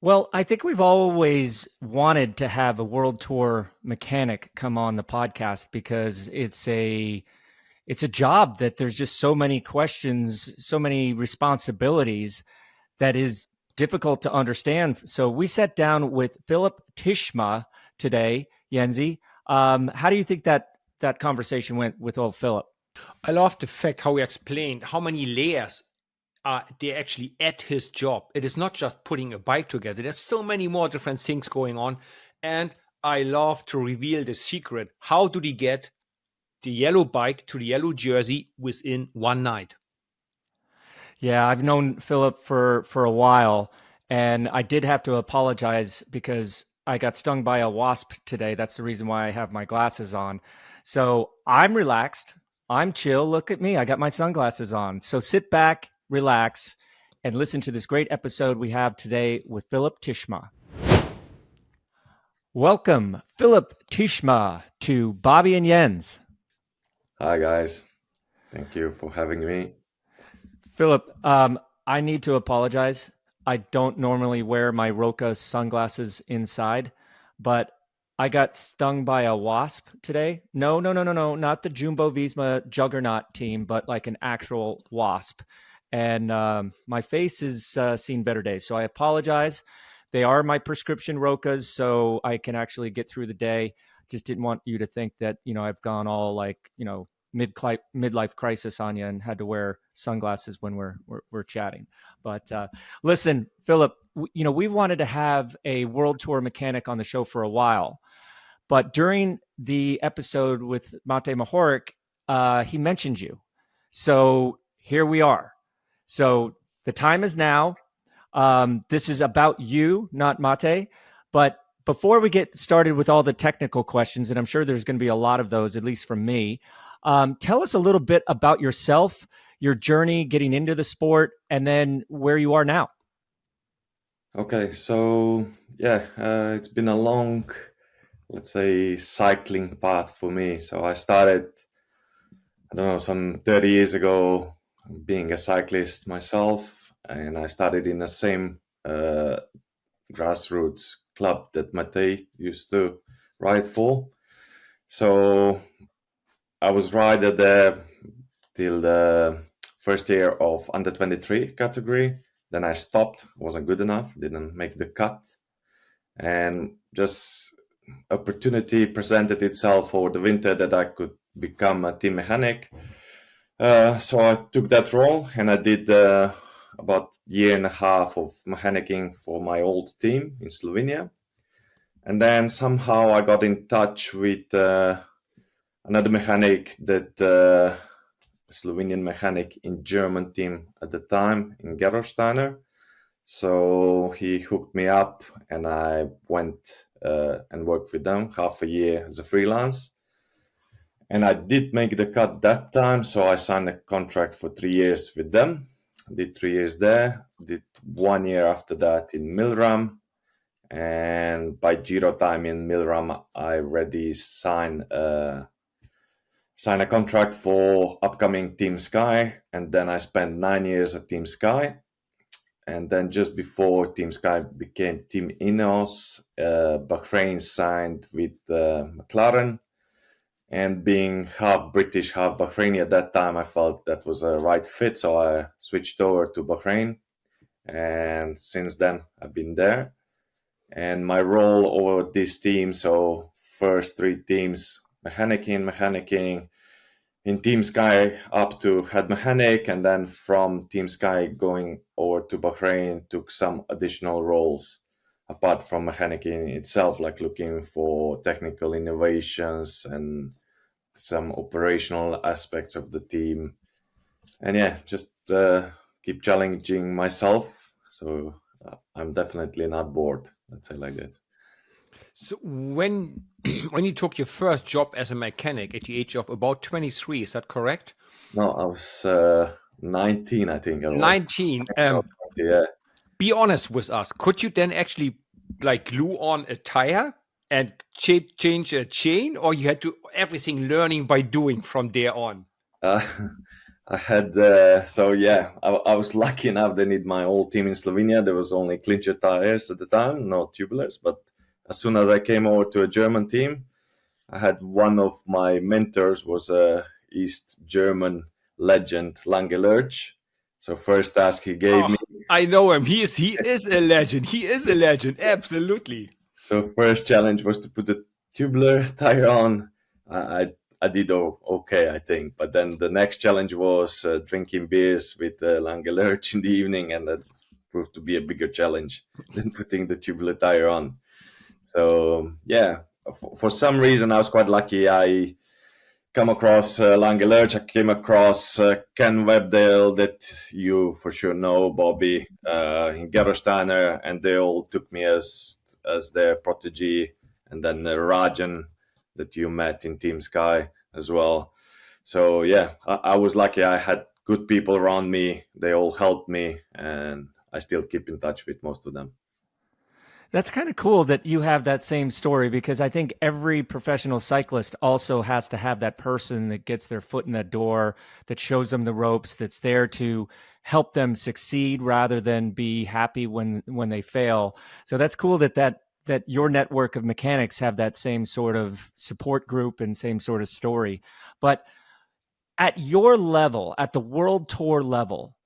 Well, I think we've always wanted to have a world tour mechanic come on the podcast because it's a job that there's just so many questions, so many responsibilities that is difficult to understand. So we sat down with Filip Tišma today, Yenzi. How do you think that conversation went with old Philip? I love the fact how he explained how many layers are there actually at his job. It is not just putting a bike together. There's so many more different things going on. And I love to reveal the secret. How did he get the yellow bike to the yellow jersey within one night? Yeah, I've known Philip for a while, and I did have to apologize because I got stung by a wasp today. That's the reason why I have my glasses on. So I'm relaxed. I'm chill. Look at me. I got my sunglasses on. So sit back, relax, and listen to this great episode we have today with Filip Tišma. Welcome, Filip Tišma, to Bobby and Jens. Hi guys, thank you for having me. Philip, I need to apologize. I don't normally wear my Roka sunglasses inside, but I got stung by a wasp today. No, no, no, no, no, not the Jumbo Visma juggernaut team, but like an actual wasp. And my face has seen better days. So I apologize. They are my prescription Rokas, so I can actually get through the day. Just didn't want you to think that, I've gone all like, midlife crisis on you and had to wear sunglasses when we're chatting. But listen, Philip, we wanted to have a world tour mechanic on the show for a while, but during the episode with Matej Mohorič, he mentioned you. So here we are. So the time is now. This is about you, not Mate. But before we get started with all the technical questions, and I'm sure there's going to be a lot of those, at least from me, tell us a little bit about yourself, your journey getting into the sport, and then where you are now. Okay, so it's been a long, let's say, cycling path for me. So I started, I don't know, some 30 years ago being a cyclist myself, and I started in the same grassroots club that Matej used to ride for. So I was rider there till the first year of under 23 category. Then I stopped, wasn't good enough, didn't make the cut. And just opportunity presented itself for the winter that I could become a team mechanic. So I took that role and I did about a year and a half of mechanicking for my old team in Slovenia. And then somehow I got in touch with another mechanic that Slovenian mechanic in German team at the time in Gerolsteiner. So he hooked me up and I went and worked with them half a year as a freelance. And I did make the cut that time, so I signed a contract for 3 years with them. I did 3 years there, did 1 year after that in Milram. And by Giro time in Milram, I already signed a contract for upcoming Team Sky, and then I spent 9 years at Team Sky. And then just before Team Sky became Team Ineos, Bahrain signed with McLaren. And being half British, half Bahraini at that time, I felt that was a right fit. So I switched over to Bahrain. And since then, I've been there. And my role over this team, so first 3 teams, mechanicking, in Team Sky up to head mechanic, and then from Team Sky going over to Bahrain, took some additional roles apart from mechanicking itself, like looking for technical innovations and some operational aspects of the team. And just keep challenging myself. So I'm definitely not bored, let's say like this. So when you took your first job as a mechanic at the age of about 23, is that correct? No, I was 19, I think. 19. Yeah. Be honest with us. Could you then actually like glue on a tire and change a chain, or you had to everything learning by doing from there on? I had I was lucky enough. They need my whole team in Slovenia. There was only clincher tires at the time, no tubulars. But as soon as I came over to a German team, I had one of my mentors was a East German legend, Lange Lurch. So first task he gave me. I know him. He is a legend. He is a legend. Absolutely. So first challenge was to put the tubular tire on. I did okay, I think. But then the next challenge was drinking beers with Lange Lurch in the evening, and that proved to be a bigger challenge than putting the tubular tire on. So yeah, for some reason I was quite lucky. I come across Lange Lurch. I came across Ken Webdale, that you for sure know, Bobby, in Gerolsteiner, and they all took me as their protege, and then Rajan that you met in Team Sky as well. So yeah, I was lucky. I had good people around me. They all helped me, and I still keep in touch with most of them. That's kind of cool that you have that same story, because I think every professional cyclist also has to have that person that gets their foot in that door, that shows them the ropes, that's there to help them succeed rather than be happy when they fail. So that's cool that your network of mechanics have that same sort of support group and same sort of story. But at your level, at the world tour level,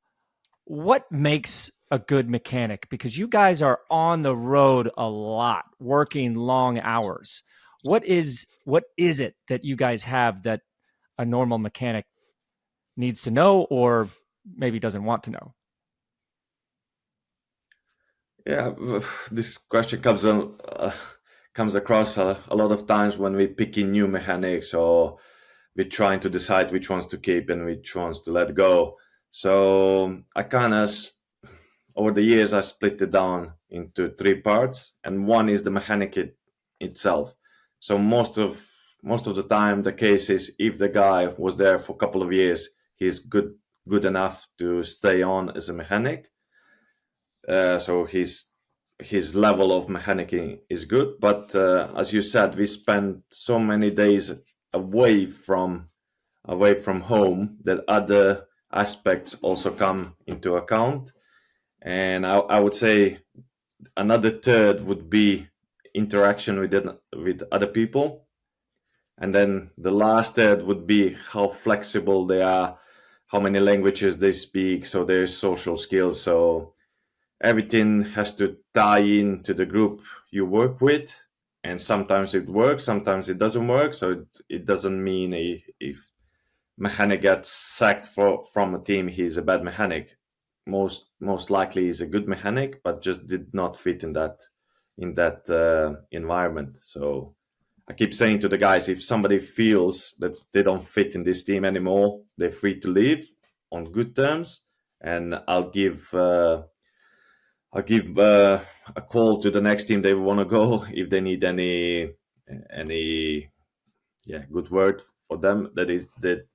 what makes a good mechanic? Because you guys are on the road a lot, working long hours. What is it that you guys have that a normal mechanic needs to know, or maybe doesn't want to know? Yeah, this question comes across a lot of times when we pick in new mechanics, or we're trying to decide which ones to keep and which ones to let go. So I kind of, over the years, I split it down into three parts, and one is the mechanic itself. So most of the time, the case is if the guy was there for a couple of years, he's good enough to stay on as a mechanic. So his level of mechanicking is good. But as you said, we spend so many days away from home that other aspects also come into account. And I would say another third would be interaction with other people. And then the last third would be how flexible they are, how many languages they speak, so their social skills. So everything has to tie in to the group you work with, and sometimes it works, sometimes it doesn't work. So it doesn't mean if mechanic gets sacked from a team, he's a bad mechanic. Most likely he's a good mechanic, but just did not fit in that environment. So I keep saying to the guys, if somebody feels that they don't fit in this team anymore, they're free to leave on good terms, and I'll give a call to the next team they want to go if they need any good word for them. That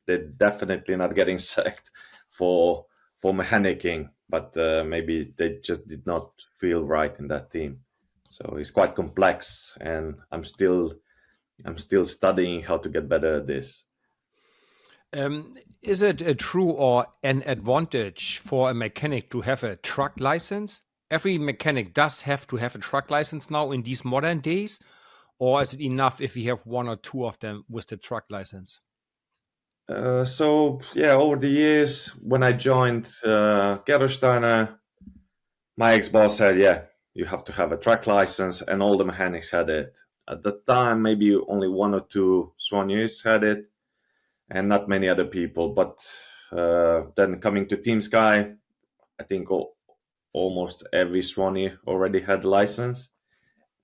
they're definitely not getting sacked for mechanicking, but maybe they just did not feel right in that team. So it's quite complex, and I'm still studying how to get better at this. Is it a true or an advantage for a mechanic to have a truck license? Every mechanic does have to have a truck license now in these modern days, or is it enough if we have one or two of them with the truck license? So yeah, over the years when I joined Gerolsteiner, my ex-boss said, yeah, you have to have a truck license, and all the mechanics had it. At the time, maybe only one or two Soigneurs had it, and not many other people. But then coming to Team Sky, I think almost every Soigneur already had a license.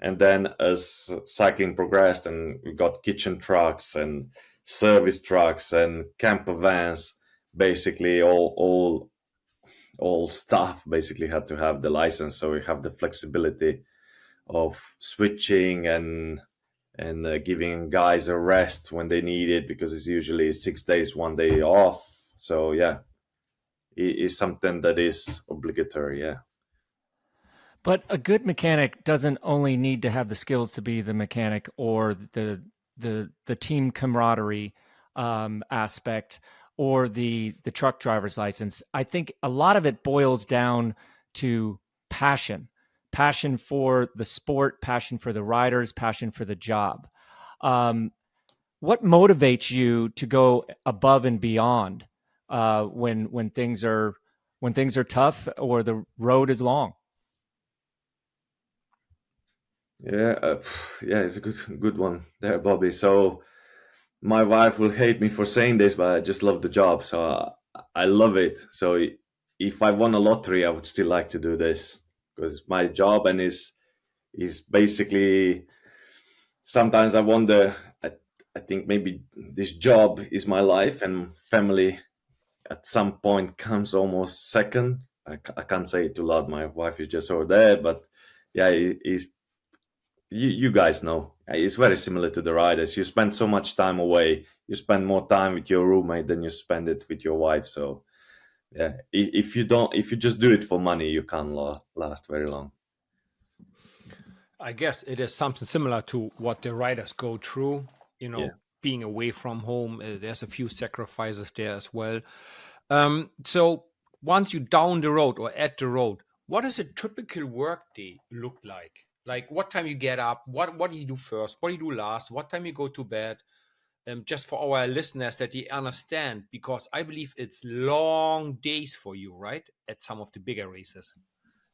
And then as cycling progressed and we got kitchen trucks and service trucks and camper vans, basically all staff basically had to have the license. So we have the flexibility of switching and giving guys a rest when they need it, because it's usually 6 days, 1 day off. So yeah, it is something that is obligatory. Yeah. But a good mechanic doesn't only need to have the skills to be the mechanic, or the team camaraderie aspect. or the truck driver's license. I think a lot of it boils down to passion for the sport, passion for the riders, passion for the job. What motivates you to go above and beyond when things are tough or the road is long? Yeah, it's a good one there, Bobby. So my wife will hate me for saying this, but I just love the job. So I love it. So if I won a lottery, I would still like to do this because it's my job, and is basically. Sometimes I wonder. I think maybe this job is my life, and family at some point comes almost second. I can't say it too loud. My wife is just over there, but yeah, you guys know. It's very similar to the riders. You spend so much time away. You spend more time with your roommate than you spend it with your wife. So yeah, if you just do it for money, you can't last very long. I guess it is something similar to what the riders go through, being away from home. There's a few sacrifices there as well. So once you're down the road or at the road, what does a typical work day look like? Like what time you get up? What do you do first? What do you do last? What time you go to bed? Just for our listeners that they understand, because I believe it's long days for you, right? At some of the bigger races.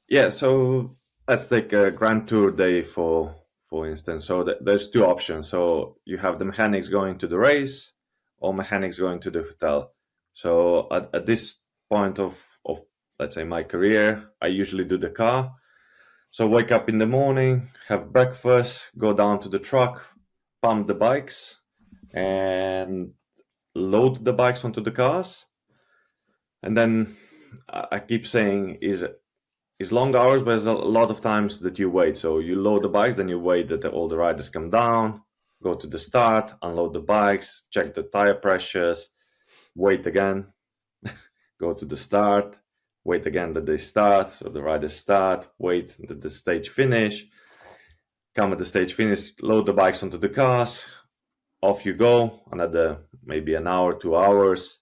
Yeah, so let's take a Grand Tour day for instance. So there's two options. So you have the mechanics going to the race, or mechanics going to the hotel. So at this point of let's say my career, I usually do the car. So wake up in the morning, have breakfast, go down to the truck, pump the bikes, and load the bikes onto the cars. And then I keep saying is long hours, but there's a lot of times that you wait. So you load the bikes, then you wait that all the riders come down, go to the start, unload the bikes, check the tire pressures, wait again, go to the start, wait again that they start. So the riders start, wait that the stage finish, come at the stage finish, load the bikes onto the cars, off you go, another maybe an hour, 2 hours,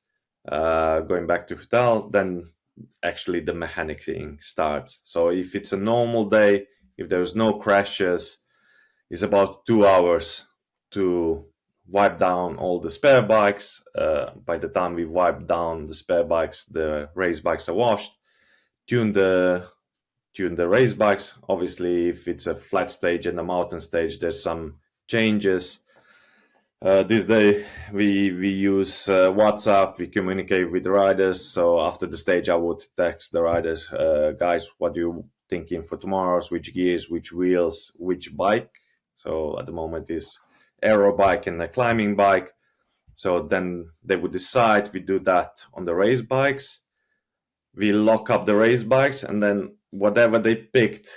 going back to hotel, then actually the mechanicing starts. So if it's a normal day, if there's no crashes, it's about 2 hours to wipe down all the spare bikes. By the time we wipe down the spare bikes, the race bikes are washed. Tune the race bikes. Obviously, if it's a flat stage and a mountain stage, there's some changes. This day we use WhatsApp. We communicate with the riders. So after the stage, I would text the riders, guys, what are you thinking for tomorrow's? Which gears, which wheels, which bike? So at the moment is aero bike and a climbing bike. So then they would decide. We do that on the race bikes. We lock up the race bikes, and then whatever they picked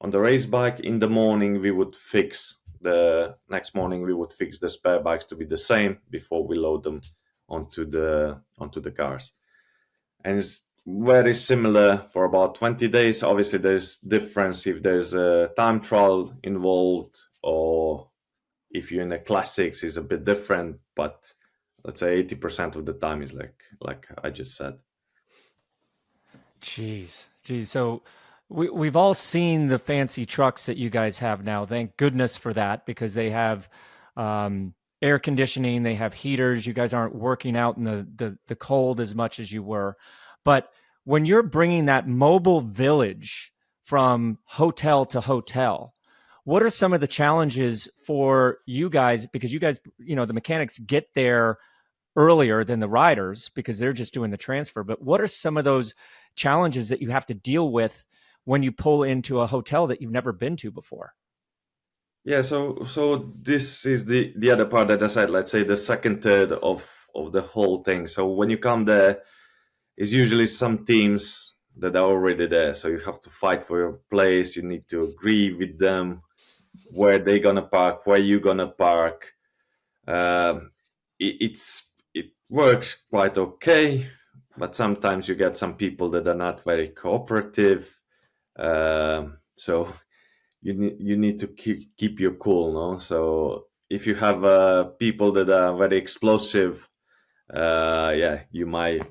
on the race bike in the morning, we would fix. The next morning we would fix the spare bikes to be the same before we load them onto the cars. And it's very similar for about 20 days. Obviously there's difference if there's a time trial involved, or if you're in the classics is a bit different, but let's say 80% of the time is like I just said. Jeez. So we've all seen the fancy trucks that you guys have now. Thank goodness for that, because they have air conditioning, they have heaters. You guys aren't working out in the cold as much as you were. But when you're bringing that mobile village from hotel to hotel, what are some of the challenges for you guys? Because you guys, the mechanics get there earlier than the riders because they're just doing the transfer. But what are some of those challenges that you have to deal with when you pull into a hotel that you've never been to before? Yeah, so this is the other part that I said, let's say the second third of the whole thing. So when you come there, is usually some teams that are already there. So you have to fight for your place. You need to agree with them where they're gonna park, where you're gonna park. It works quite okay, but sometimes you get some people that are not very cooperative. So you need to keep your cool, no? So if you have people that are very explosive, you might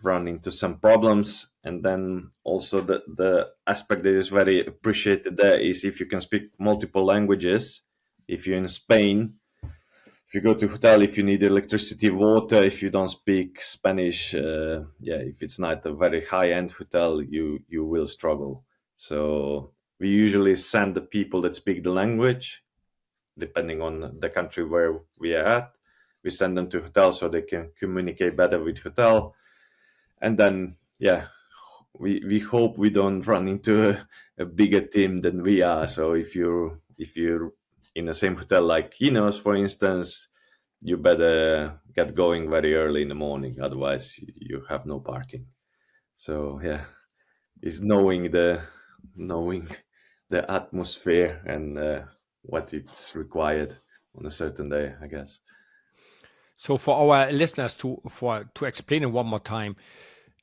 run into some problems. And then also the aspect that is very appreciated there is if you can speak multiple languages. If you're in Spain, if you go to hotel, if you need electricity, water, if you don't speak Spanish, if it's not a very high-end hotel, you will struggle. So we usually send the people that speak the language, depending on the country where we are at. We send them to hotel so they can communicate better with hotel. And then, we hope we don't run into a bigger team than we are. So if you're in the same hotel like Kinos, for instance, you better get going very early in the morning, otherwise you have no parking. So it's knowing the atmosphere and what it's required on a certain day, I guess. So for our listeners to explain it one more time,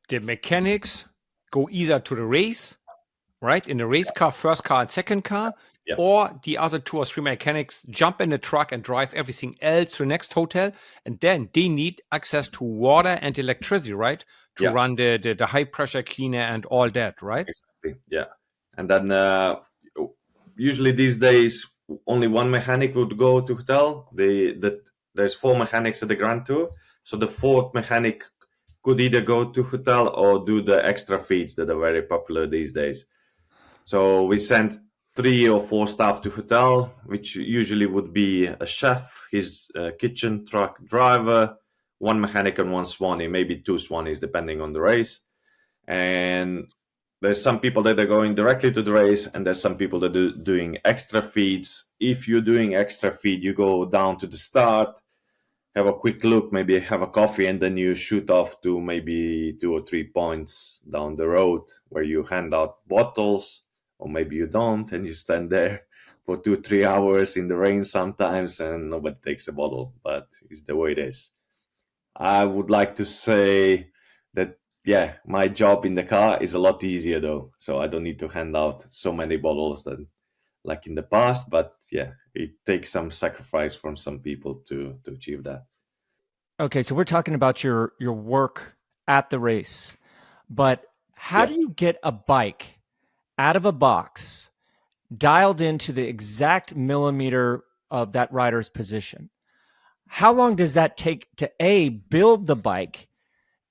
the mechanics go either to the race, right? In the race car, first car and second car, or the other 2 or 3 mechanics jump in the truck and drive everything else to the next hotel. And then they need access to water and electricity, right? To run the high pressure cleaner and all that, right? Exactly. Yeah. And then usually these days, only one mechanic would go to hotel. There's 4 mechanics at the Grand Tour. So the 4th mechanic could either go to hotel or do the extra feeds that are very popular these days. So we send 3 or 4 staff to hotel, which usually would be a chef, his kitchen truck driver, 1 mechanic and 1 swanny, maybe 2 swannies, depending on the race. And there's some people that are going directly to the race, and there's some people that are doing extra feeds. If you're doing extra feed, you go down to the start, have a quick look, maybe have a coffee, and then you shoot off to maybe 2 or 3 points down the road where you hand out bottles, or maybe you don't, and you stand there for 2-3 hours in the rain sometimes, and nobody takes a bottle, but it's the way it is. I would like to say that, my job in the car is a lot easier though, so I don't need to hand out so many bottles than like in the past, but it takes some sacrifice from some people to achieve that. Okay, so we're talking about your work at the race, but how do you get a bike out of a box dialed into the exact millimeter of that rider's position? How long does that take to A, build the bike,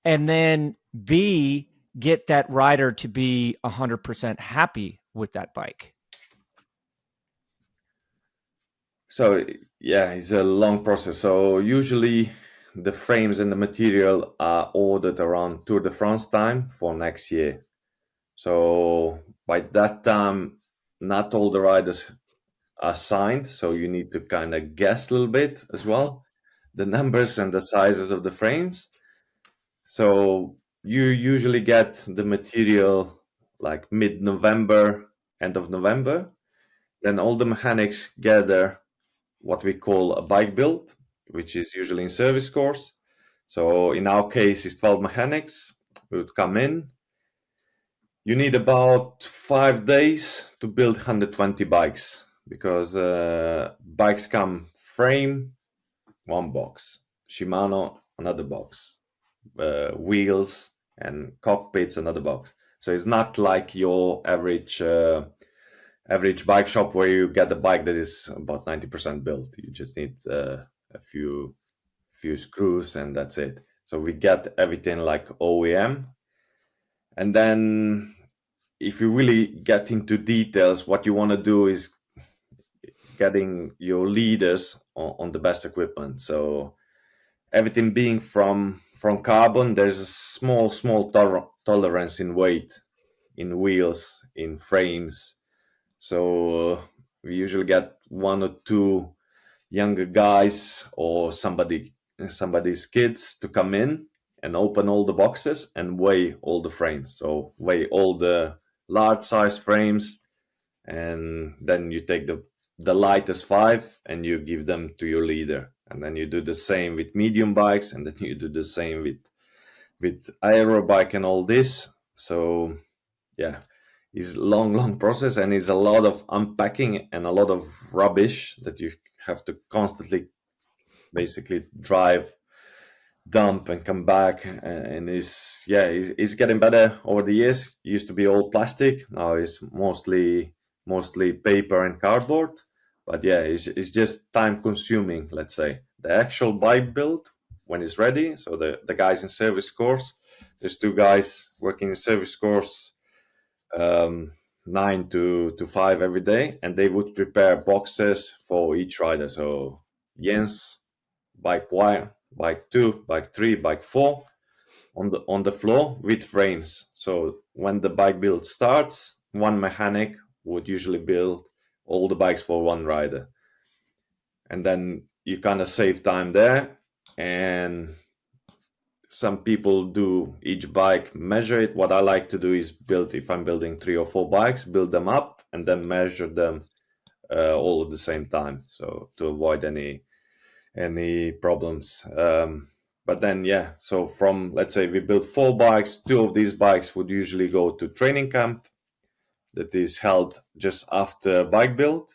and then B, get that rider to be 100% happy with that bike? So it's a long process. So usually the frames and the material are ordered around Tour de France time for next year. So by that time, not all the riders are signed, so you need to kind of guess a little bit as well, the numbers and the sizes of the frames. So you usually get the material like mid-November, end of November. Then all the mechanics gather what we call a bike build, which is usually in service course. So in our case, it's 12 mechanics. We would come in. You need about 5 days to build 120 bikes, because bikes come frame, 1 box, Shimano, another box, wheels and cockpits, another box. So it's not like your average bike shop where you get a bike that is about 90% built. You just need a few screws and that's it. So we get everything like OEM. And then if you really get into details, what you want to do is getting your leaders on the best equipment. So everything being from carbon, there's a small tolerance in weight, in wheels, in frames. So we usually get 1 or 2 younger guys or somebody's kids to come in and open all the boxes and weigh all the frames. So weigh all the large size frames, and then you take the lightest 5 and you give them to your leader. And then you do the same with medium bikes, and then you do the same with aero bike and all this. So it's long process, and it's a lot of unpacking and a lot of rubbish that you have to constantly basically drive dump and come back, and he's getting better over the years. It used to be all plastic, now it's mostly paper and cardboard. But yeah, it's just time consuming, let's say. The actual bike build, when it's ready, so the guys in service course, there's 2 guys working in service course 9 to 5 every day, and they would prepare boxes for each rider. So Jens, bike 1, bike 2, bike 3, bike 4 on the floor with frames. So when the bike build starts, one mechanic would usually build all the bikes for one rider, and then you kind of save time there. And some people do each bike, measure it. What I like to do is build, if I'm building 3 or 4 bikes, build them up and then measure them all at the same time, so to avoid any problems. But then, yeah, so from, let's say we build 4 bikes, 2 of these bikes would usually go to training camp that is held just after bike build.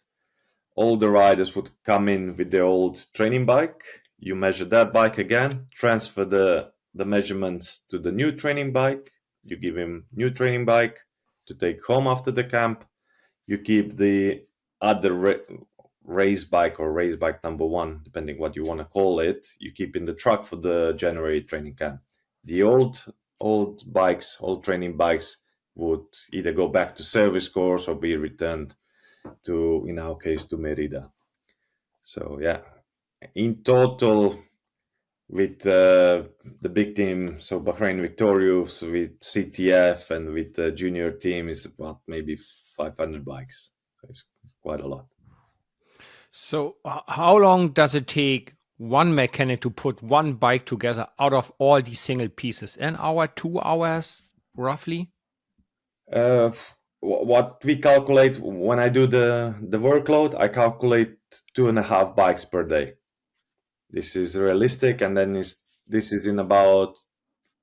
All the riders would come in with their old training bike. You measure that bike again, transfer the measurements to the new training bike. You give him new training bike to take home after the camp. You keep the other race bike or race bike number 1, depending what you want to call it, you keep in the truck for the January training camp. The old bikes, old training bikes, would either go back to service course or be returned to, in our case, to Merida. So yeah, in total, with the big team, so Bahrain Victorious, with CTF and with the junior team, is about maybe 500 bikes. So it's quite a lot. So how long does it take one mechanic to put one bike together out of all these single pieces? An hour, 2 hours, roughly? What we calculate when I do the workload, I calculate 2.5 bikes per day. This is realistic, and then this is in about,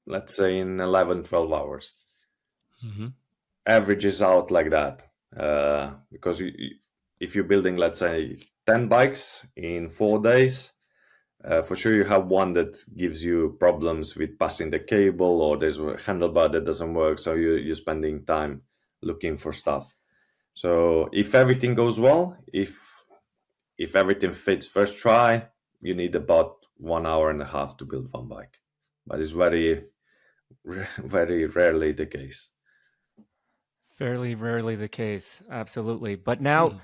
let's say, in 11-12 hours. Mm-hmm. Averages out like that, because if you're building, let's say, 10 bikes in 4 days, for sure you have one that gives you problems with passing the cable, or there's a handlebar that doesn't work, so you're spending time looking for stuff. So if everything goes well, if everything fits first try, you need about 1.5 hours to build one bike. But it's very, very rarely the case. Fairly rarely the case, absolutely. But now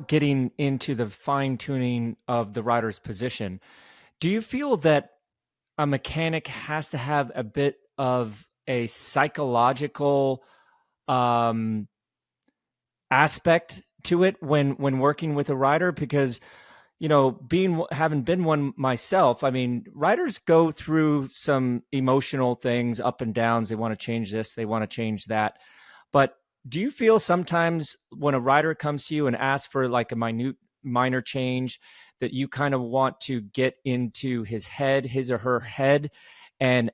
getting into the fine tuning of the rider's position, do you feel that a mechanic has to have a bit of a psychological aspect to it when working with a rider? Because, you know, having been one myself, I mean, riders go through some emotional things, up and downs. They want to change this, they want to change that. But do you feel sometimes when a rider comes to you and asks for like a minor change, that you kind of want to get into his or her head, and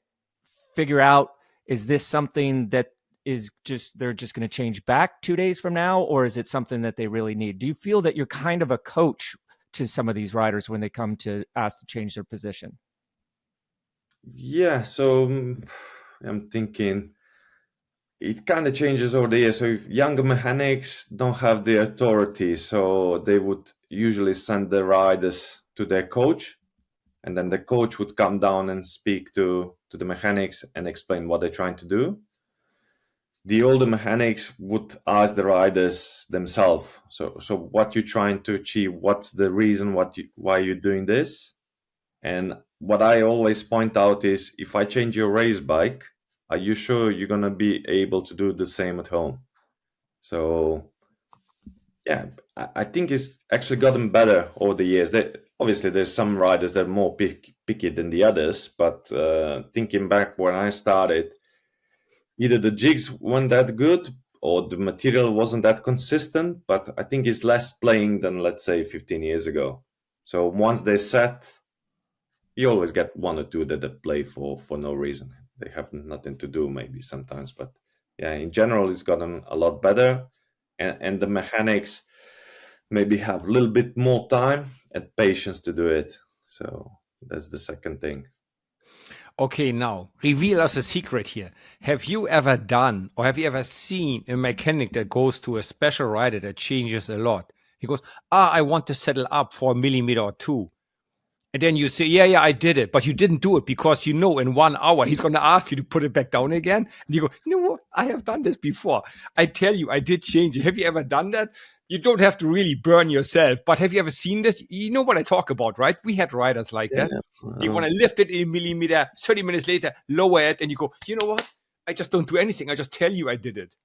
figure out, is this something that is they're just going to change back 2 days from now, or is it something that they really need? Do you feel that you're kind of a coach to some of these riders when they come to ask to change their position? Yeah, so I'm thinking it kind of changes over the years. So if younger mechanics don't have the authority, so they would usually send the riders to their coach, and then the coach would come down and speak to the mechanics and explain what they're trying to do. The older mechanics would ask the riders themselves, so what you're trying to achieve, what's the reason, why you're doing this. And what I always point out is, if I change your race bike, are you sure you're going to be able to do the same at home? So yeah, I think it's actually gotten better over the years. Obviously, there's some riders that are more picky than the others, but thinking back when I started, either the jigs weren't that good or the material wasn't that consistent, but I think it's less playing than, let's say, 15 years ago. So once they're set, you always get 1 or 2 that play for no reason. They have nothing to do maybe sometimes, but yeah, in general, it's gotten a lot better. And the mechanics maybe have a little bit more time and patience to do it. So that's the second thing. Okay, now reveal us a secret here. Have you ever done or have you ever seen a mechanic that goes to a special rider that changes a lot? He goes, I want to settle up for a millimeter or two. And then you say, yeah, I did it. But you didn't do it because in 1 hour, he's going to ask you to put it back down again. And you go, you know what? I have done this before. I tell you, I did change it. Have you ever done that? You don't have to really burn yourself. But have you ever seen this? You know what I talk about, right? We had riders like that. They want to lift it a millimeter, 30 minutes later, lower it. And you go, you know what? I just don't do anything. I just tell you I did it.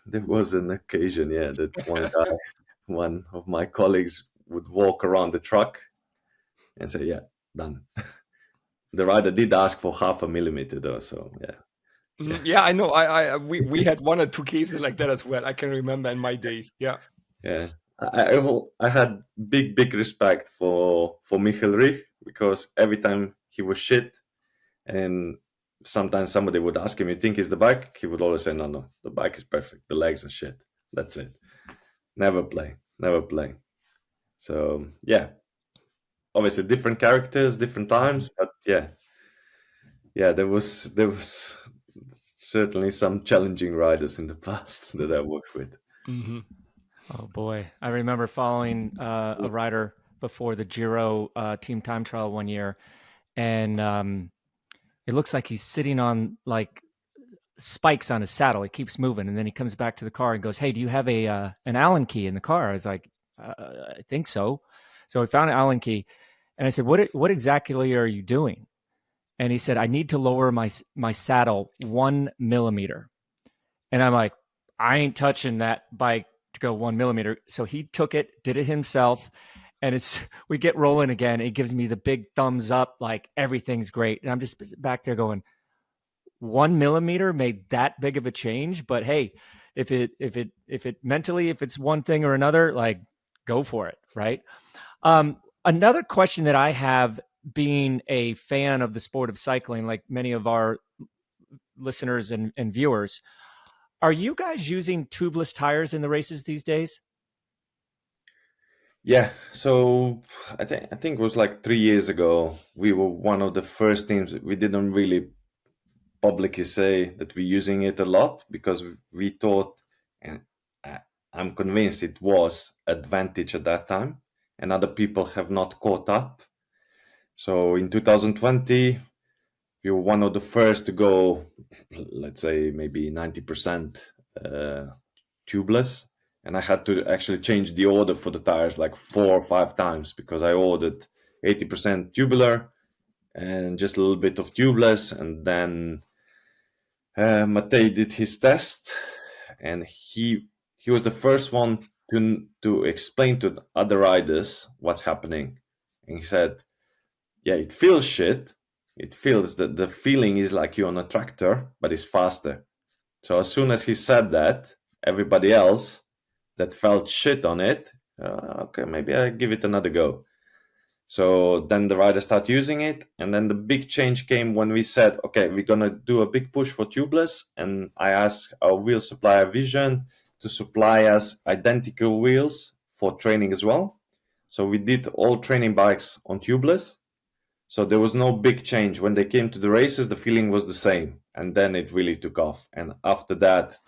There was an occasion, that one guy, one of my colleagues would walk around the truck and say, yeah, done. The rider did ask for 0.5 millimeter though, so yeah. Yeah, I know. We had 1 or 2 cases like that as well. I can remember in my days. Yeah. Yeah. I had big respect for Michael Rich, because every time he was shit, and sometimes somebody would ask him, you think it's the bike? He would always say, no, the bike is perfect. The legs are shit. That's it. Never play. So yeah, obviously different characters, different times, but yeah, there was certainly some challenging riders in the past that I worked with. Mm-hmm. Oh boy, I remember following a rider before the Giro team time trial one year, and it looks like he's sitting on like spikes on his saddle. He keeps moving, and then he comes back to the car and goes, "Hey, do you have an Allen key in the car?" I was like, "I think so." So we found an Allen key, and I said, "What exactly are you doing?" And he said, "I need to lower my saddle 1 millimeter." And I'm like, "I ain't touching that bike to go 1 millimeter." So he took it, did it himself, and we get rolling again. It gives me the big thumbs up, like everything's great, and I'm just back there going, 1 millimeter made that big of a change. But hey, if it mentally, if it's one thing or another, like go for it, right? Another question that I have, being a fan of the sport of cycling, like many of our listeners and viewers, are you guys using tubeless tires in the races these days? Yeah, so I think it was like 3 years ago. We were one of the first teams. We didn't really publicly say that we're using it a lot, because we thought, and I'm convinced it was advantage at that time, and other people have not caught up. So in 2020, we were one of the first to go, let's say maybe 90% tubeless. And I had to actually change the order for the tires like 4 or 5 times, because I ordered 80% tubular and just a little bit of tubeless. And then Matej did his test, and he was the first one to explain to other riders what's happening. And he said, yeah, it feels shit. It feels that the feeling is like you're on a tractor, but it's faster. So as soon as he said that, everybody else that felt shit on it, okay, maybe I give it another go. So then the riders start using it, and then the big change came when we said, okay, we're gonna do a big push for tubeless, and I asked our wheel supplier Vision to supply us identical wheels for training as well. So we did all training bikes on tubeless. So there was no big change. When they came to the races, the feeling was the same, and then it really took off. And after that,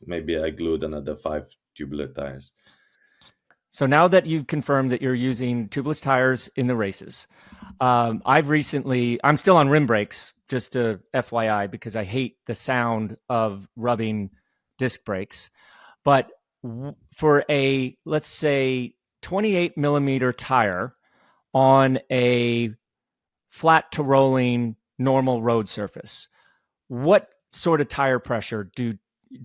maybe I glued another 5 tubular tires. So now that you've confirmed that you're using tubeless tires in the races, I'm still on rim brakes, just to FYI, because I hate the sound of rubbing disc brakes. But for a, let's say, 28 millimeter tire on a flat to rolling normal road surface, what sort of tire pressure do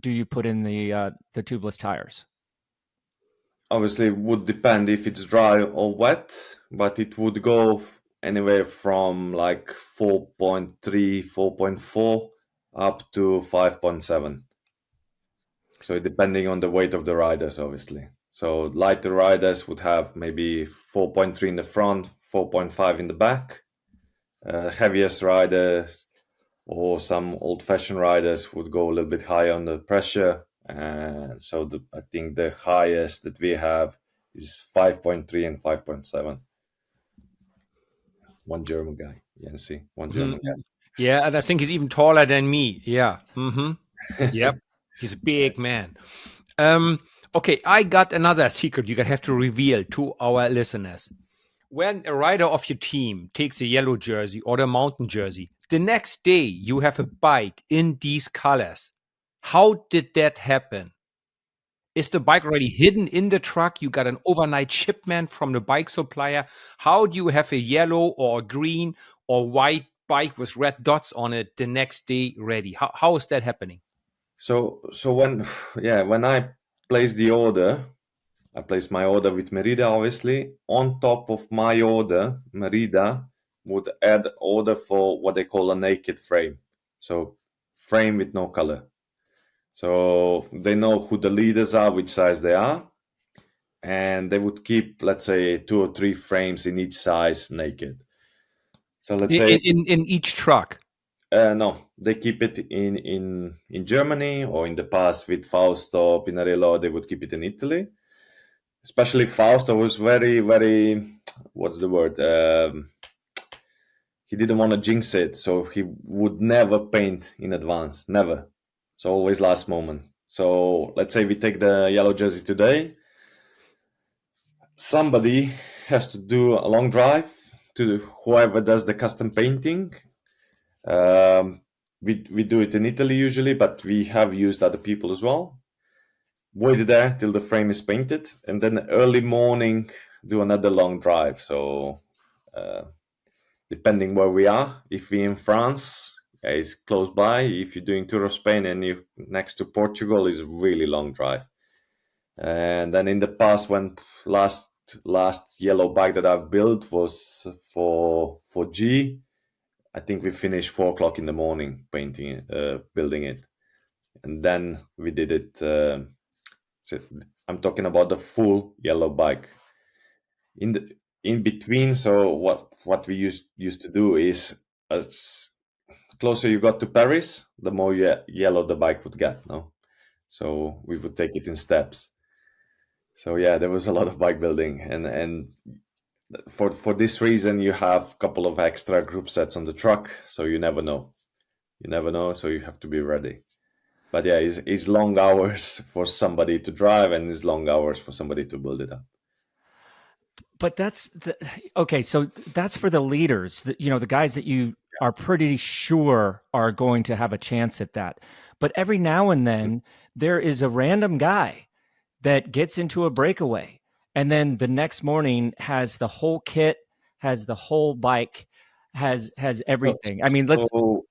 you put in the tubeless tires? Obviously, it would depend if it's dry or wet, but it would go anywhere from like 4.3, 4.4 up to 5.7. So depending on the weight of the riders, obviously. So lighter riders would have maybe 4.3 in the front, 4.5 in the back. Heaviest riders or some old-fashioned riders would go a little bit higher on the pressure. And so I think the highest that we have is 5.3 and 5.7. One German guy. Yancy, one German guy. Yeah, and I think he's even taller than me. Yeah. Yep. He's a big man. Okay, I got another secret you have to reveal to our listeners. When a rider of your team takes a yellow jersey or a mountain jersey, the next day you have a bike in these colors. How did that happen? Is the bike already hidden in the truck? You got an overnight shipment from the bike supplier. How do you have a yellow or a green or white bike with red dots on it the next day ready? How is that happening? So when I placed the order, I placed my order with Merida, obviously. On top of my order, Merida would add order for what they call a naked frame. So frame with no color. So they know who the leaders are, which size they are. And they would keep, let's say, 2 or 3 frames in each size naked. So let's say in each truck. no, they keep it in Germany, or in the past with Fausto, Pinarello, they would keep it in Italy. Especially Fausto was very, very, what's the word? He didn't want to jinx it, so he would never paint in advance, never. So always last moment. So let's say we take the yellow jersey today. Somebody has to do a long drive to whoever does the custom painting. We do it in Italy usually, but we have used other people as well. Wait there till the frame is painted, and then early morning do another long drive. So depending where we are, if we're in France, it's close by. If you're doing Tour of Spain and you're next to Portugal, it's a really long drive. And then in the past, when last yellow bike that I've built was for G, I think we finished 4 o'clock in the morning painting it, building it, and then we did it. So I'm talking about the full yellow bike. In between, so what we used to do is, as closer you got to Paris, the more yellow the bike would get. No, so we would take it in steps. So yeah, there was a lot of bike building, and for this reason, you have a couple of extra group sets on the truck, so you never know. So you have to be ready. But yeah, it's long hours for somebody to drive, and it's long hours for somebody to build it up. But okay. So that's for the leaders, the guys that you are pretty sure are going to have a chance at that. But every now and then there is a random guy that gets into a breakaway, and then the next morning has the whole kit, has the whole bike, has everything. I mean, the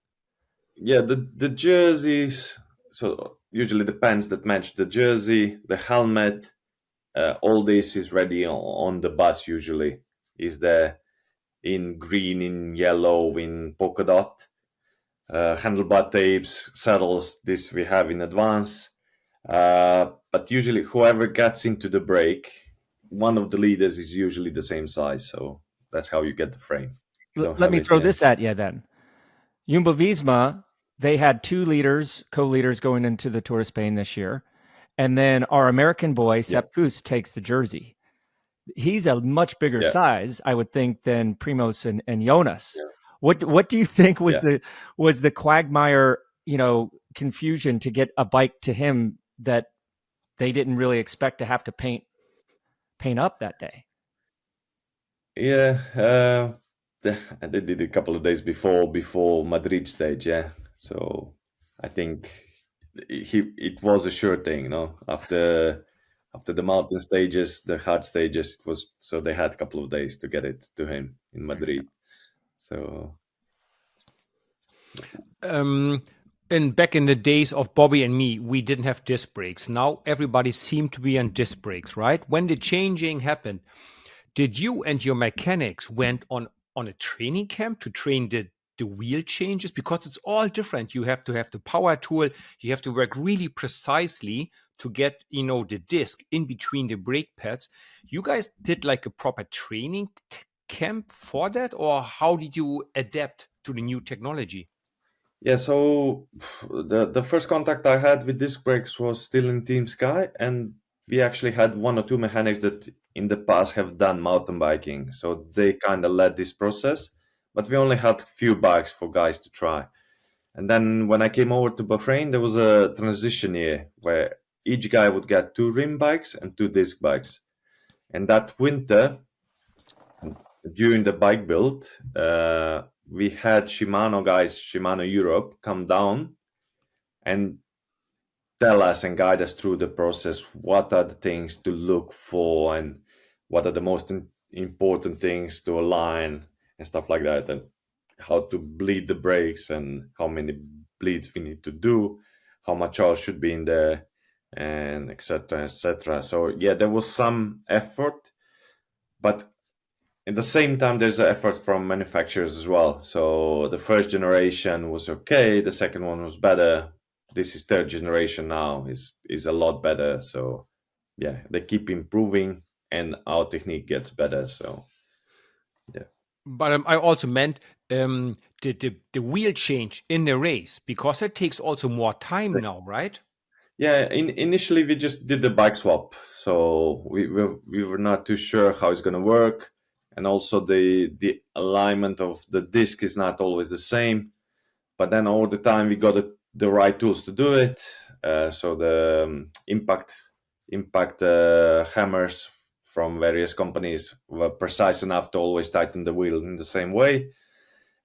jerseys. So usually the pants that match the jersey, the helmet, all this is ready on the bus. Usually is there in green, in yellow, in polka dot. Handlebar tapes, saddles. This we have in advance. But usually whoever gets into the break, one of the leaders is usually the same size. So that's how you get the frame. Let me throw this at you then. Jumbo-Visma, they had 2 co-leaders going into the Tour of Spain this year. And then our American boy, Sepp Kuss, takes the jersey. He's a much bigger size, I would think, than Primoz and Jonas. Yeah. What do you think was the quagmire, confusion to get a bike to him that they didn't really expect to have to paint up that day? Yeah, they did a couple of days before Madrid stage. Yeah, so I think it was a sure thing. After the mountain stages, the hard stages, it was, so they had a couple of days to get it to him in Madrid. So and back in the days of Bobby and me, we didn't have disc brakes. Now everybody seemed to be on disc brakes, right? When the changing happened, did you and your mechanics went on a training camp to train the wheel changes? Because it's all different. You have to have the power tool. You have to work really precisely to get, the disc in between the brake pads. You guys did like a proper training camp for that, or how did you adapt to the new technology? Yeah, so the first contact I had with disc brakes was still in Team Sky, and we actually had 1 or 2 mechanics that in the past have done mountain biking, so they kind of led this process. but we only had few bikes for guys to try. And then when I came over to Bahrain, there was a transition year where each guy would get 2 rim bikes and 2 disc bikes. And that winter, during the bike build, we had Shimano guys, Shimano Europe, come down and tell us and guide us through the process. What are the things to look for and what are the most important things to align and stuff like that, and how to bleed the brakes and how many bleeds we need to do, how much oil should be in there, and etc. etc. So yeah, there was some effort, but at the same time there's an effort from manufacturers as well. So the first generation was okay, the second one was better. This is third generation now, is a lot better. So yeah, they keep improving and our technique gets better. So yeah. But I also meant the wheel change in the race, because it takes also more time now, right? Yeah, initially we just did the bike swap, so we were not too sure how it's going to work, and also the alignment of the disc is not always the same. But then all the time we got the right tools to do it. So the impact hammers from various companies were precise enough to always tighten the wheel in the same way.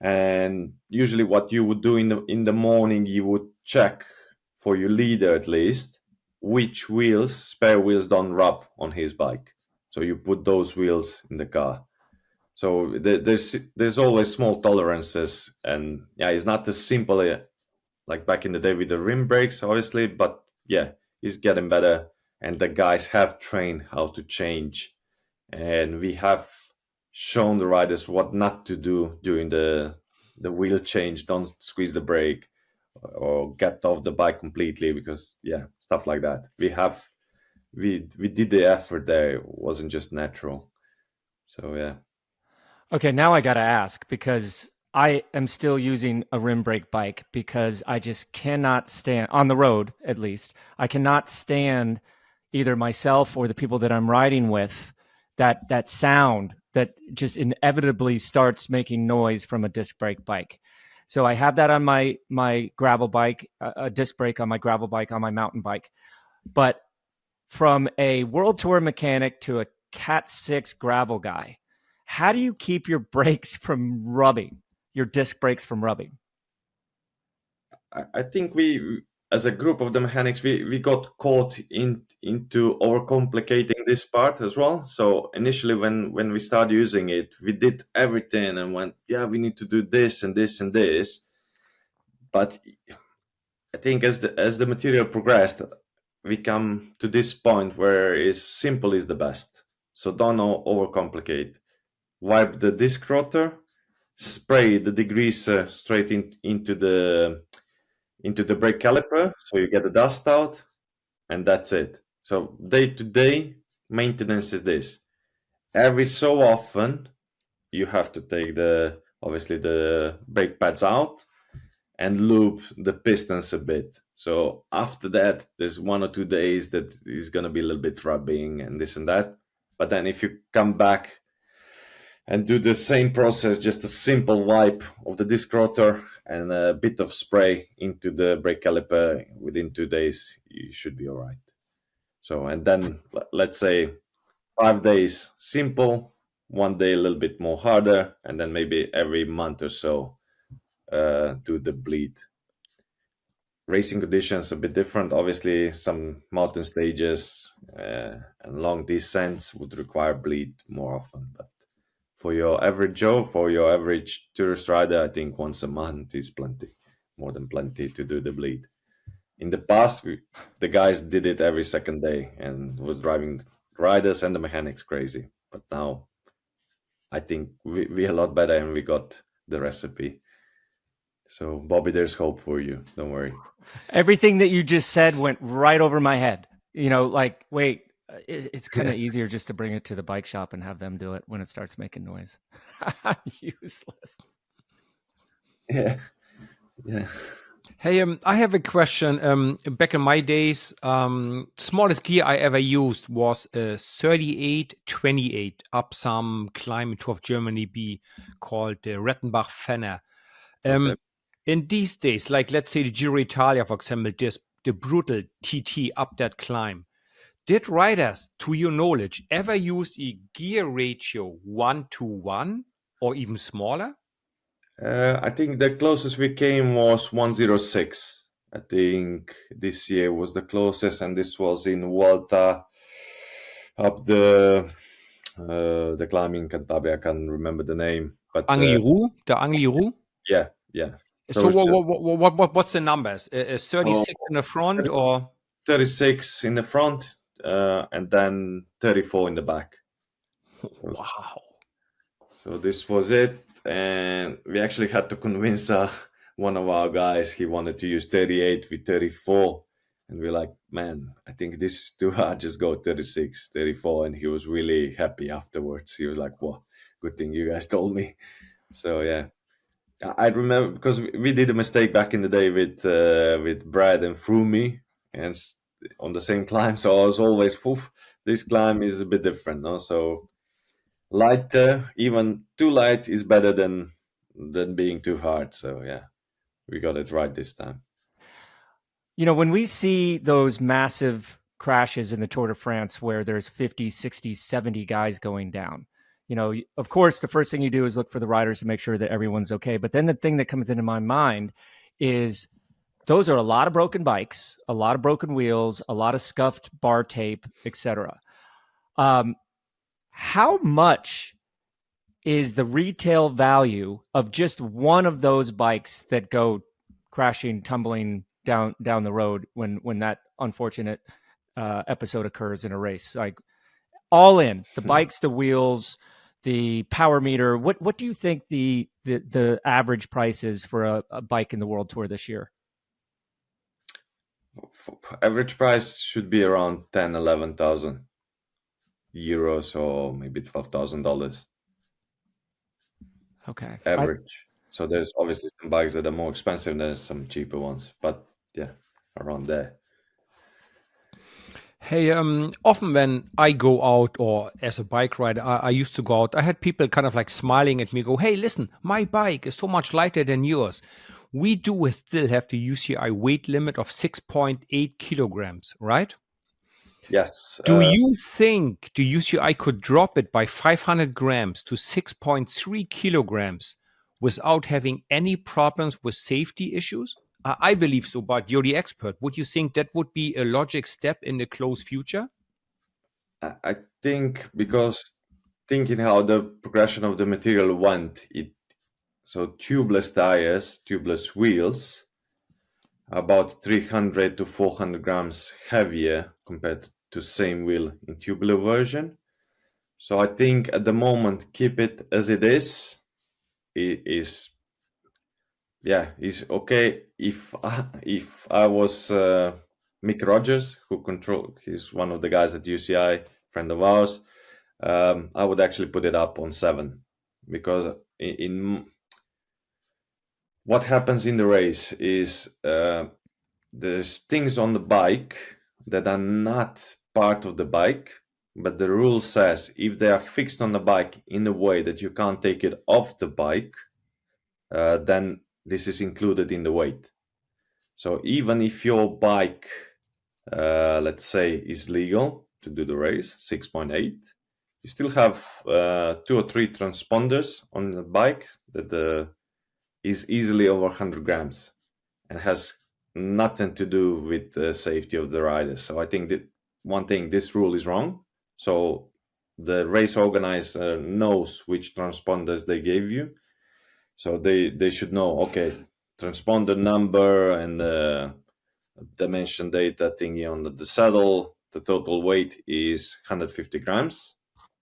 And usually what you would do in the morning, you would check for your leader at least which spare wheels don't rub on his bike. So you put those wheels in the car. So there's always small tolerances, and yeah, it's not as simple like back in the day with the rim brakes, obviously, but yeah, it's getting better, and the guys have trained how to change, and we have shown the riders what not to do during the wheel change. Don't squeeze the brake or get off the bike completely, because yeah, stuff like that. We did the effort there. It wasn't just natural. So yeah. Okay, now I got to ask, because I am still using a rim brake bike because I just cannot stand, on the road at least, I cannot stand either myself or the people that I'm riding with, that sound that just inevitably starts making noise from a disc brake bike. So I have that on my gravel bike, a disc brake on my gravel bike, on my mountain bike. But from a World Tour mechanic to a Cat 6 gravel guy, how do you keep your brakes from rubbing, your disc brakes from rubbing? I think we, as a group of the mechanics, we got caught into overcomplicating this part as well. So initially, when we started using it, we did everything and went, yeah, we need to do this and this and this. But I think as the material progressed, we come to this point where is simple is the best. So don't overcomplicate. Wipe the disc rotor, spray the degreaser straight into the brake caliper, so you get the dust out, and that's it. So day-to-day maintenance is this. Every so often, you have to take obviously the brake pads out and lube the pistons a bit. So after that, there's 1 or 2 days that is going to be a little bit rubbing and this and that. But then if you come back and do the same process, just a simple wipe of the disc rotor and a bit of spray into the brake caliper, within 2 days, you should be all right. So, and then let's say 5 days simple, 1 day a little bit more harder, and then maybe every month or so do the bleed. Racing conditions a bit different. Obviously, some mountain stages and long descents would require bleed more often, but for your average Joe, for your average tourist rider, I think once a month is plenty, more than plenty to do the bleed. In the past, the guys did it every second day and was driving riders and the mechanics crazy. But now I think we a lot better and we got the recipe. So Bobby, there's hope for you. Don't worry. Everything that you just said went right over my head. You know, like, wait, it's kind of easier just to bring it to the bike shop and have them do it when it starts making noise. Useless. Yeah. Yeah. Hey, I have a question. Back in my days, smallest gear I ever used was a 3828 up some climb in Tour of Germany B called the Rettenbach-Fenner. Okay. In these days, like let's say the Giro Italia, for example, the brutal TT up that climb. Did riders, to your knowledge, ever use a gear ratio 1:1 or even smaller? I think the closest we came was 106. I think this year was the closest, and this was in Vuelta up the climbing Cantabria. I can't remember the name, but Angliru, the Angliru. yeah. So Those just- what's the numbers? Is 36 in the front or 36 in the front, and then 34 in the back. wow? So this was it, and we actually had to convince one of our guys. He wanted to use 38 with 34, and we're like, man, I think this is too hard. Just go 36, 34, and he was really happy afterwards. He was like, well, good thing you guys told me. So yeah, I remember because we did a mistake back in the day with Brad and Froome, and on the same climb. So I was always, poof, this climb is a bit different, no? So lighter, even too light is better than being too hard. So yeah, we got it right this time. When we see those massive crashes in the Tour de France where there's 50, 60, 70 guys going down, of course, the first thing you do is look for the riders to make sure that everyone's okay. But then the thing that comes into my mind is those are a lot of broken bikes, a lot of broken wheels, a lot of scuffed bar tape, etc. How much is the retail value of just one of those bikes that go crashing, tumbling down the road when that unfortunate episode occurs in a race? Like all in, the bikes, the wheels, the power meter. What do you think the average price is for a bike in the World Tour this year? Average price should be around 10,000-11,000 euros, or maybe $12,000 Okay, average. So there's obviously some bikes that are more expensive than some cheaper ones, but yeah, around there. Hey, often when I go out or as a bike rider, I used to go out, I had people kind of like smiling at me, go, hey, listen, my bike is so much lighter than yours. We do still have the UCI weight limit of 6.8 kilograms, right? Yes. Do you think the UCI could drop it by 500 grams to 6.3 kilograms without having any problems with safety issues? I believe so, but you're the expert. Would you think that would be a logic step in the close future? I think because thinking how the progression of the material went, so tubeless tires, tubeless wheels, about 300 to 400 grams heavier compared to same wheel in tubular version. So I think at the moment, keep it as it is. Is okay. If I was Mick Rogers, he's one of the guys at UCI, friend of ours, I would actually put it up on 7, because in what happens in the race is there's things on the bike that are not part of the bike, but the rule says if they are fixed on the bike in a way that you can't take it off the bike, then this is included in the weight. So even if your bike, let's say, is legal to do the race, 6.8, you still have 2 or 3 transponders on the bike that is easily over 100 grams and has nothing to do with the safety of the riders. So I think that one thing, this rule is wrong. So the race organizer knows which transponders they gave you. So they should know, okay, transponder number and dimension data thingy on the saddle, the total weight is 150 grams.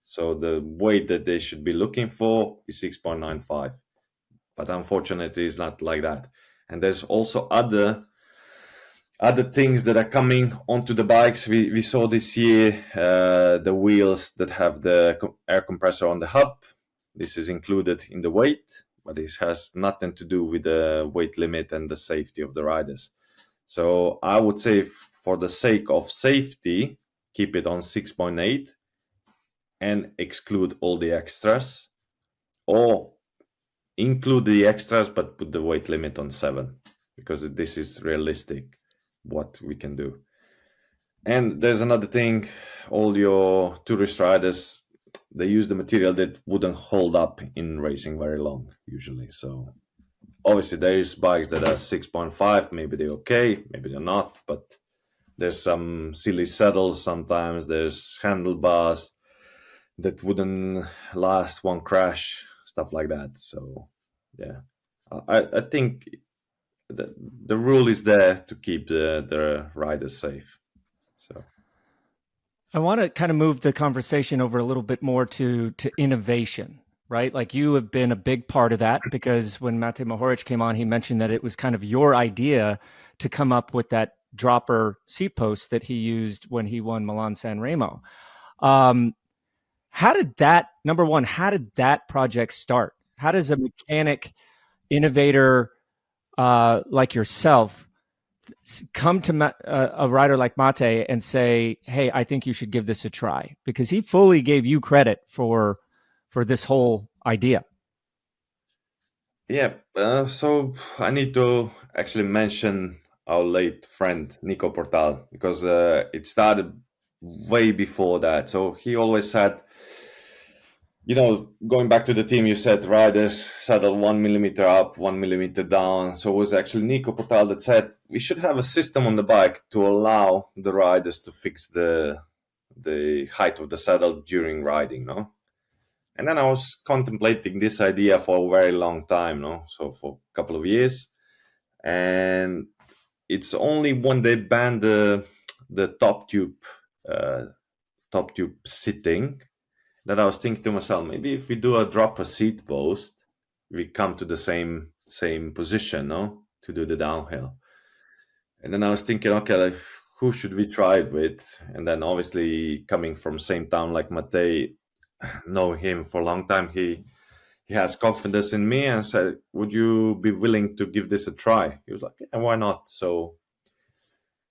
So the weight that they should be looking for is 6.95. But unfortunately, it's not like that. And there's also other things that are coming onto the bikes. We saw this year the wheels that have the air compressor on the hub. This is included in the weight. but it has nothing to do with the weight limit and the safety of the riders. So I would say, for the sake of safety, keep it on 6.8 and exclude all the extras, or include the extras but put the weight limit on 7, because this is realistic what we can do. And there's another thing, all your tourist riders, they use the material that wouldn't hold up in racing very long usually. So obviously there's bikes that are 6.5, maybe they're okay, maybe they're not, but there's some silly saddles sometimes, there's handlebars that wouldn't last one crash, stuff like that. So yeah, I think the rule is there to keep the riders safe. So I want to kind of move the conversation over a little bit more to innovation, right? Like, you have been a big part of that, because when Matej Mohorič came on, he mentioned that it was kind of your idea to come up with that dropper seat post that he used when he won Milan-San Remo. How did that project start? How does a mechanic innovator like yourself come to a rider like Matej and say, hey, I think you should give this a try? Because he fully gave you credit for this whole idea. Yeah, so I need to actually mention our late friend Nico Portal, because it started way before that. So he always said, going back to the team, you said riders saddle 1 millimeter up, 1 millimeter down. So it was actually Nico Portal that said we should have a system on the bike to allow the riders to fix the height of the saddle during riding, no? And then I was contemplating this idea for a very long time, no? So for a couple of years. And it's only when they banned the top tube sitting that I was thinking to myself, maybe if we do a dropper seat post, we come to the same position, no? To do the downhill. And then I was thinking, okay, like, who should we try it with? And then obviously, coming from same town like Matej, know him for a long time, he has confidence in me and said, would you be willing to give this a try? He was like, yeah, why not? So,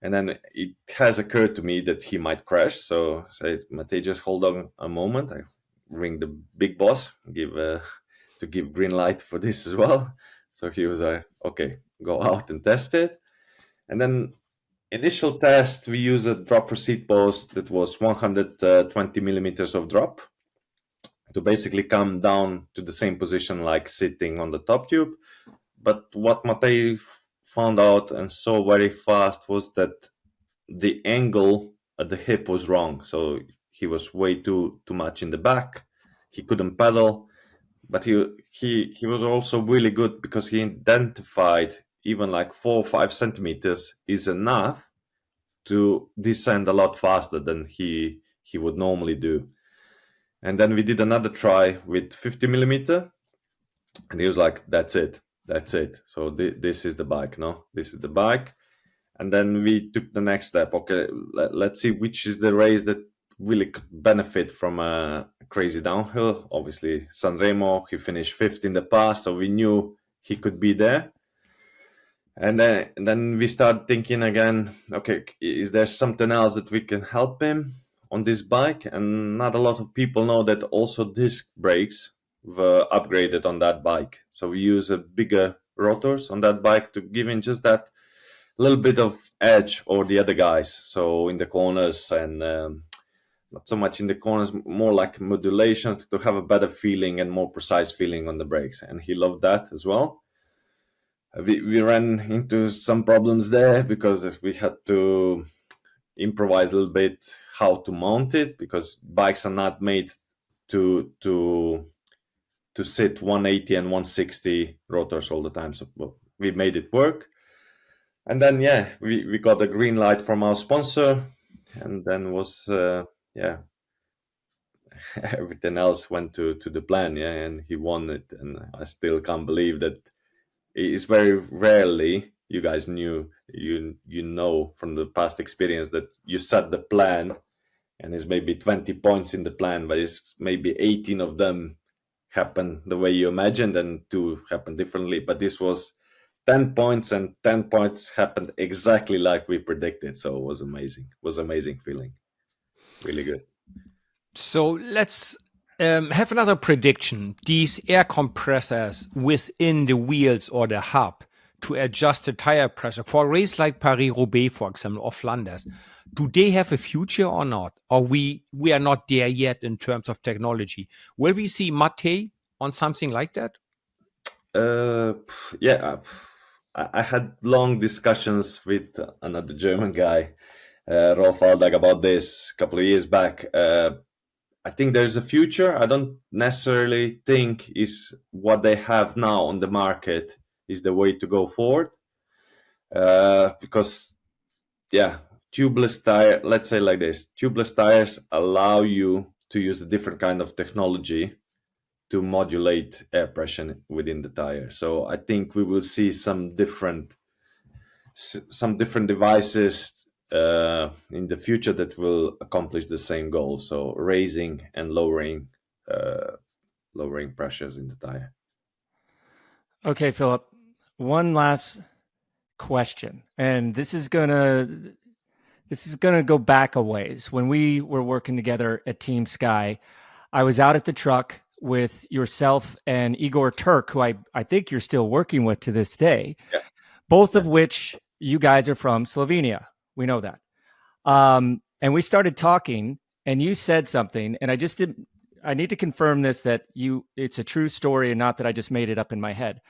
and then it has occurred to me that he might crash. So I said, Matej, just hold on a moment. I ring the big boss, to give green light for this as well. So he was like, okay, go out and test it. And then initial test, we use a dropper seat post that was 120 millimeters of drop to basically come down to the same position like sitting on the top tube. But what Matej found out and saw very fast was that the angle at the hip was wrong. So he was way too much in the back. He couldn't pedal, but he was also really good because he identified even like 4 or 5 centimeters is enough to descend a lot faster than he would normally do. And then we did another try with 50 millimeter, and he was like, that's it. So this is the bike, no? This is the bike. And then we took the next step. Okay, let's see which is the race that really could benefit from a crazy downhill. Obviously, San Remo, he finished 5th in the past, so we knew he could be there. And then we started thinking again, okay, is there something else that we can help him on this bike? And not a lot of people know that also disc brakes were upgraded on that bike. So we use a bigger rotors on that bike to give him just that little bit of edge over the other guys. So in the corners, and not so much in the corners, more like modulation to have a better feeling and more precise feeling on the brakes. And he loved that as well. We ran into some problems there because we had to improvise a little bit how to mount it, because bikes are not made to sit 180 and 160 rotors all the time. So we made it work. And then, we got a green light from our sponsor, and then was, everything else went to the plan, and he won it. And I still can't believe that. It's very rarely, you guys you know from the past experience that you set the plan and it's maybe 20 points in the plan, but it's maybe 18 of them happen the way you imagined and 2 happened differently. But this was 10 points, and 10 points happened exactly like we predicted. So it was amazing. It was amazing feeling. Really good. So let's have another prediction. These air compressors within the wheels or the hub to adjust the tire pressure for a race like Paris-Roubaix, for example, or Flanders, do they have a future or not? Or we are not there yet in terms of technology? Will we see Matej on something like that? Yeah, I had long discussions with another German guy, Rolf Aldag, about this a couple of years back. I think there's a future. I don't necessarily think is what they have now on the market is the way to go forward. Because, yeah, tubeless tire, let's say like this, tubeless tires allow you to use a different kind of technology to modulate air pressure within the tire. So I think we will see some different devices in the future that will accomplish the same goal. So raising and lowering pressures in the tire. Okay, Filip, one last question, and this is gonna go back a ways. When we were working together at Team Sky, I was out at the truck with yourself and Igor Turk, who I think you're still working with to this day, both of which you guys are from Slovenia. We know that. And we started talking, and you said something, and I need to confirm this, that it's a true story and not that I just made it up in my head.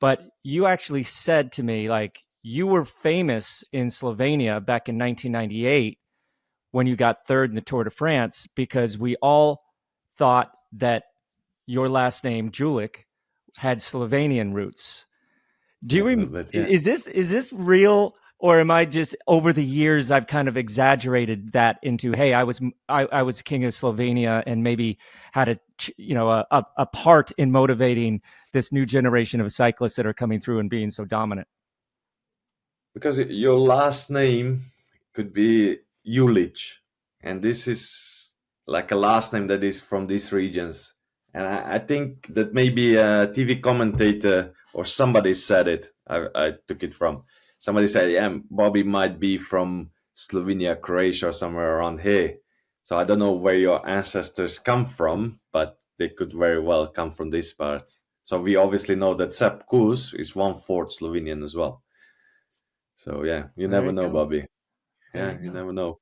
But you actually said to me, like, you were famous in Slovenia back in 1998 when you got third in the Tour de France, because we all thought that your last name, Julik, had Slovenian roots. Do you remember? Is this real? Or am I just, over the years, I've kind of exaggerated that into, hey, I was king of Slovenia and maybe had a part in motivating this new generation of cyclists that are coming through and being so dominant? Because your last name could be Julic, and this is like a last name that is from these regions. And I think that maybe a TV commentator or somebody said it. I took it from. Somebody said, yeah, Bobby might be from Slovenia, Croatia, or somewhere around here. So I don't know where your ancestors come from, but they could very well come from this part. So we obviously know that Sepp Kuss is 1/4 Slovenian as well. So yeah, you never know, Bobby. Yeah, you never know.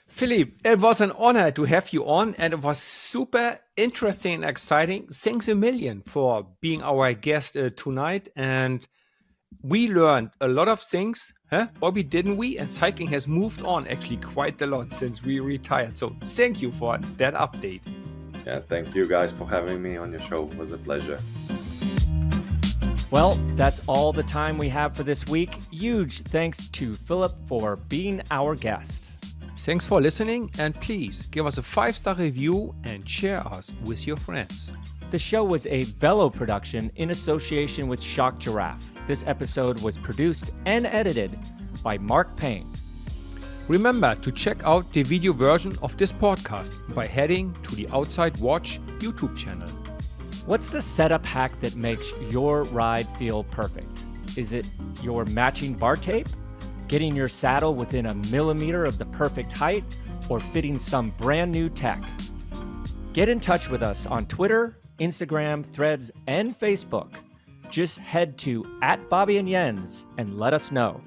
Filip, it was an honor to have you on, and it was super interesting and exciting. Thanks a million for being our guest tonight. And we learned a lot of things, Bobby, didn't we? And cycling has moved on actually quite a lot since we retired. So thank you for that update. Yeah, thank you guys for having me on your show. It was a pleasure. Well, that's all the time we have for this week. Huge thanks to Filip for being our guest. Thanks for listening, and please give us a 5-star review and share us with your friends. The show was a Velo production in association with Shocked Giraffe. This episode was produced and edited by Mark Payne. Remember to check out the video version of this podcast by heading to the Outside Watch YouTube channel. What's the setup hack that makes your ride feel perfect? Is it your matching bar tape? Getting your saddle within a millimeter of the perfect height? Or fitting some brand new tech? Get in touch with us on Twitter, Instagram, Threads, and Facebook. Just head to @Bobby and Jens and let us know.